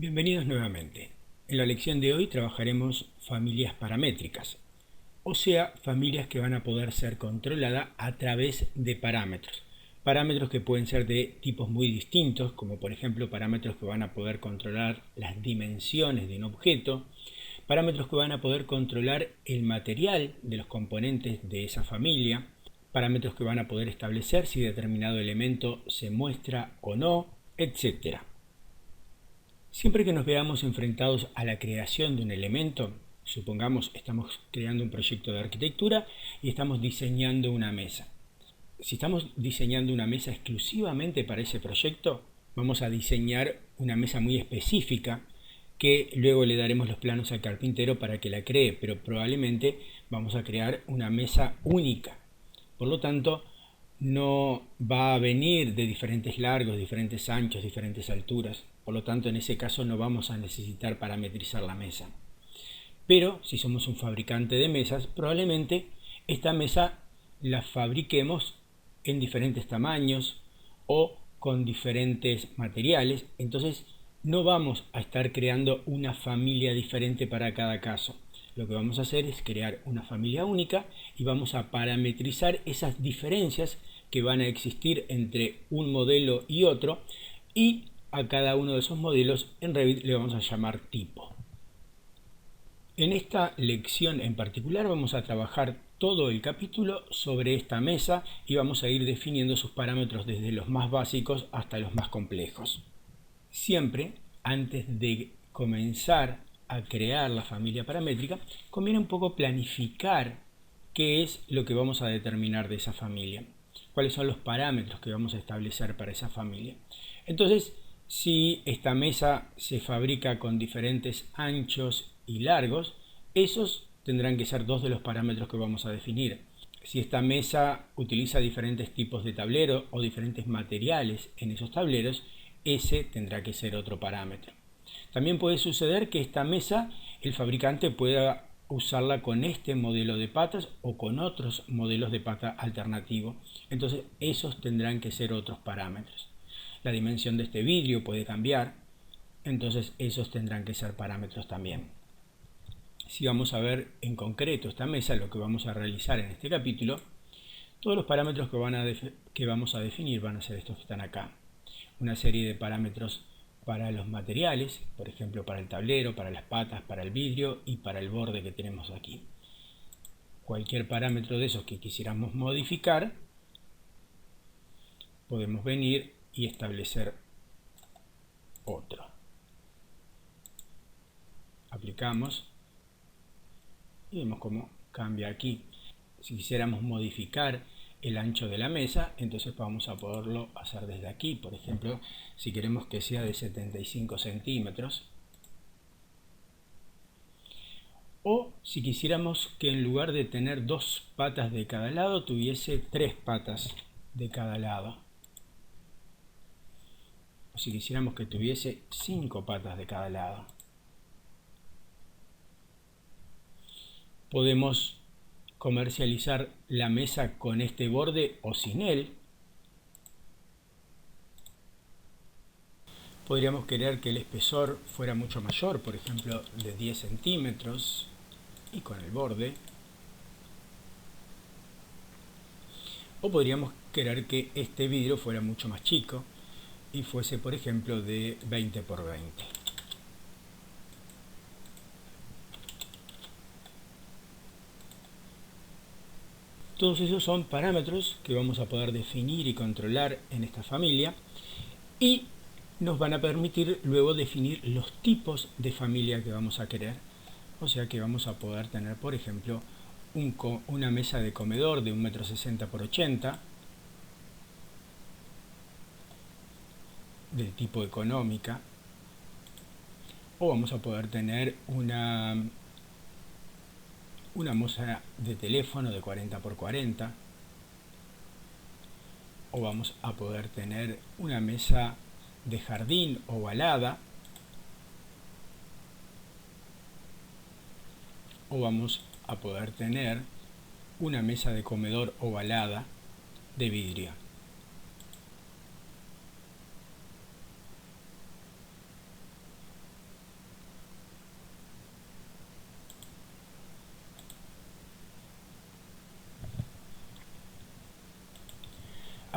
Bienvenidos nuevamente. En la lección de hoy trabajaremos familias paramétricas, o sea, familias que van a poder ser controladas a través de parámetros. Parámetros que pueden ser de tipos muy distintos, como por ejemplo parámetros que van a poder controlar las dimensiones de un objeto, parámetros que van a poder controlar el material de los componentes de esa familia, parámetros que van a poder establecer si determinado elemento se muestra o no, etc. Siempre que nos veamos enfrentados a la creación de un elemento, supongamos estamos creando un proyecto de arquitectura y estamos diseñando una mesa. Si estamos diseñando una mesa exclusivamente para ese proyecto, vamos a diseñar una mesa muy específica que luego le daremos los planos al carpintero para que la cree, pero probablemente vamos a crear una mesa única. Por lo tanto, no va a venir de diferentes largos, diferentes anchos, diferentes alturas. Por lo tanto, en ese caso no vamos a necesitar parametrizar la mesa. Pero si somos un fabricante de mesas, probablemente esta mesa la fabriquemos en diferentes tamaños o con diferentes materiales. Entonces no vamos a estar creando una familia diferente para cada caso. Lo que vamos a hacer es crear una familia única y vamos a parametrizar esas diferencias que van a existir entre un modelo y otro, y a cada uno de esos modelos en Revit le vamos a llamar tipo. En esta lección en particular vamos a trabajar todo el capítulo sobre esta mesa y vamos a ir definiendo sus parámetros desde los más básicos hasta los más complejos. Siempre, antes de comenzar a crear la familia paramétrica, conviene un poco planificar qué es lo que vamos a determinar de esa familia, cuáles son los parámetros que vamos a establecer para esa familia. Entonces, si esta mesa se fabrica con diferentes anchos y largos, esos tendrán que ser dos de los parámetros que vamos a definir. Si esta mesa utiliza diferentes tipos de tablero o diferentes materiales en esos tableros, ese tendrá que ser otro parámetro. También puede suceder que esta mesa el fabricante pueda usarla con este modelo de patas o con otros modelos de pata alternativo. Entonces esos tendrán que ser otros parámetros. La dimensión de este vidrio puede cambiar, entonces esos tendrán que ser parámetros también. Si vamos a ver en concreto esta mesa, lo que vamos a realizar en este capítulo, todos los parámetros que vamos a definir van a ser estos que están acá. Una serie de parámetros para los materiales, por ejemplo para el tablero, para las patas, para el vidrio y para el borde que tenemos aquí. Cualquier parámetro de esos que quisiéramos modificar, podemos venir y establecer otro. Aplicamos y vemos cómo cambia aquí. Si quisiéramos modificar el ancho de la mesa, entonces vamos a poderlo hacer desde aquí. Por ejemplo, si queremos que sea de 75 centímetros, o si quisiéramos que en lugar de tener dos patas de cada lado, tuviese tres patas de cada lado, o si quisiéramos que tuviese 5 patas de cada lado. Podemos comercializar la mesa con este borde o sin él. Podríamos querer que el espesor fuera mucho mayor, por ejemplo de 10 centímetros y con el borde. O podríamos querer que este vidrio fuera mucho más chico y fuese, por ejemplo, de 20 por 20. Todos esos son parámetros que vamos a poder definir y controlar en esta familia y nos van a permitir luego definir los tipos de familia que vamos a querer. O sea que vamos a poder tener, por ejemplo, una mesa de comedor de 1,60 m por 80 m, del tipo económica, o vamos a poder tener una mesa de teléfono de 40 por 40, o vamos a poder tener una mesa de jardín ovalada, o vamos a poder tener una mesa de comedor ovalada de vidrio.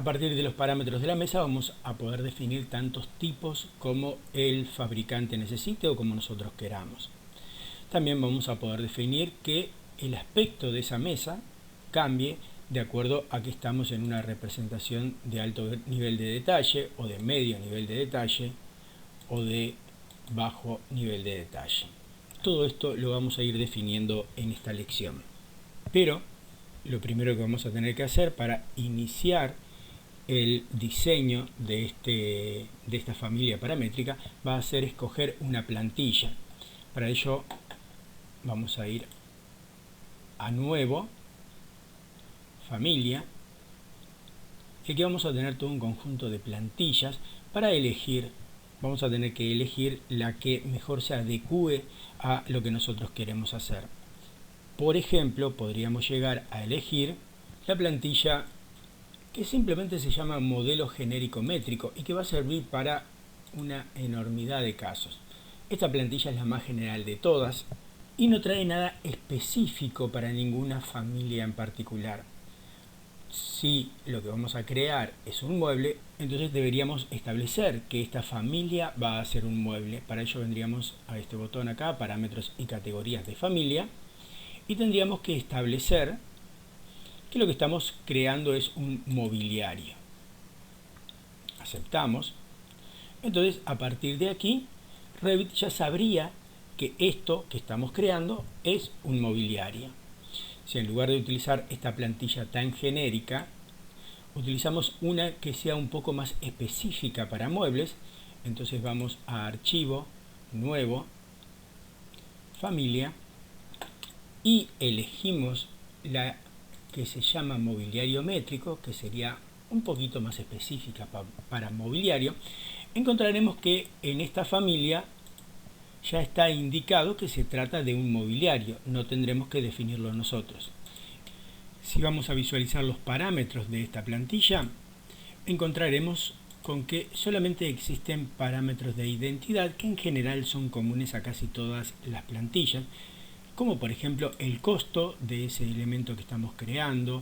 A partir de los parámetros de la mesa vamos a poder definir tantos tipos como el fabricante necesite o como nosotros queramos. También vamos a poder definir que el aspecto de esa mesa cambie de acuerdo a que estamos en una representación de alto nivel de detalle o de medio nivel de detalle o de bajo nivel de detalle. Todo esto lo vamos a ir definiendo en esta lección. Pero lo primero que vamos a tener que hacer para iniciar el diseño de esta familia paramétrica va a ser escoger una plantilla. Para ello vamos a ir a Nuevo, Familia, y aquí vamos a tener todo un conjunto de plantillas. Para elegir, vamos a tener que elegir la que mejor se adecue a lo que nosotros queremos hacer. Por ejemplo, podríamos llegar a elegir la plantilla que simplemente se llama modelo genérico métrico y que va a servir para una enormidad de casos. Esta plantilla es la más general de todas y no trae nada específico para ninguna familia en particular. Si lo que vamos a crear es un mueble, entonces deberíamos establecer que esta familia va a ser un mueble. Para ello vendríamos a este botón acá, parámetros y categorías de familia, y tendríamos que establecer que lo que estamos creando es un mobiliario. Aceptamos. Entonces, a partir de aquí, Revit ya sabría que esto que estamos creando es un mobiliario. Si en lugar de utilizar esta plantilla tan genérica, utilizamos una que sea un poco más específica para muebles, entonces vamos a Archivo, Nuevo, Familia, y elegimos la que se llama mobiliario métrico, que sería un poquito más específica para mobiliario. Encontraremos que en esta familia ya está indicado que se trata de un mobiliario, no tendremos que definirlo nosotros. Si vamos a visualizar los parámetros de esta plantilla, encontraremos con que solamente existen parámetros de identidad que en general son comunes a casi todas las plantillas, como por ejemplo el costo de ese elemento que estamos creando,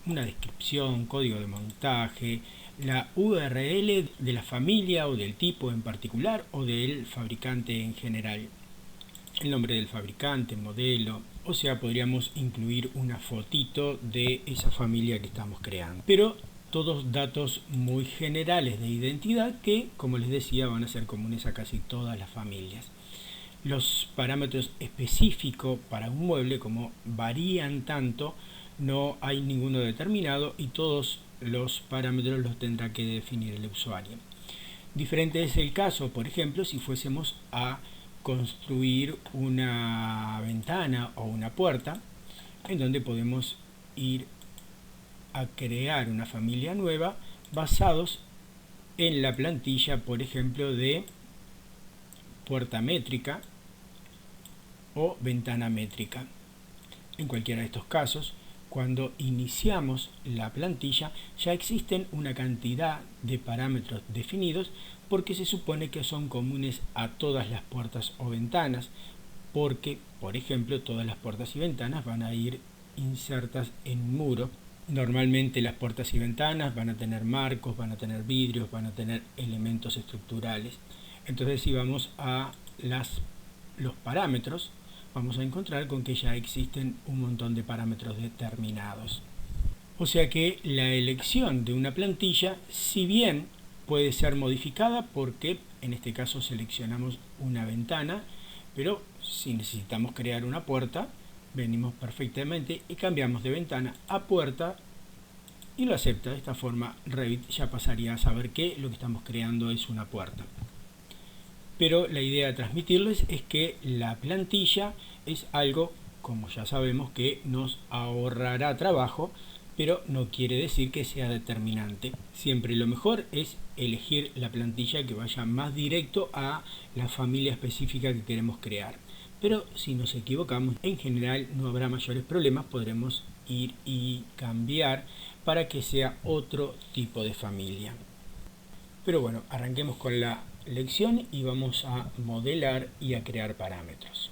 una descripción, código de montaje, la URL de la familia o del tipo en particular o del fabricante en general, el nombre del fabricante, modelo, o sea, podríamos incluir una fotito de esa familia que estamos creando. Pero todos datos muy generales de identidad que, como les decía, van a ser comunes a casi todas las familias. Los parámetros específicos para un mueble, como varían tanto, no hay ninguno determinado y todos los parámetros los tendrá que definir el usuario. Diferente es el caso, por ejemplo, si fuésemos a construir una ventana o una puerta, en donde podemos ir a crear una familia nueva basados en la plantilla, por ejemplo, de puerta métrica o ventana métrica. En cualquiera de estos casos, cuando iniciamos la plantilla, ya existen una cantidad de parámetros definidos porque se supone que son comunes a todas las puertas o ventanas, porque, por ejemplo, todas las puertas y ventanas van a ir insertas en un muro. Normalmente las puertas y ventanas van a tener marcos, van a tener vidrios, van a tener elementos estructurales. Entonces, si vamos a los parámetros, vamos a encontrar con que ya existen un montón de parámetros determinados. O sea que la elección de una plantilla, si bien puede ser modificada porque en este caso seleccionamos una ventana, pero si necesitamos crear una puerta, venimos perfectamente y cambiamos de ventana a puerta y lo acepta. De esta forma Revit ya pasaría a saber que lo que estamos creando es una puerta. Pero la idea de transmitirles es que la plantilla es algo, como ya sabemos, que nos ahorrará trabajo, pero no quiere decir que sea determinante. Siempre lo mejor es elegir la plantilla que vaya más directo a la familia específica que queremos crear. Pero si nos equivocamos, en general no habrá mayores problemas, podremos ir y cambiar para que sea otro tipo de familia. Pero bueno, arranquemos con la lección y vamos a modelar y a crear parámetros.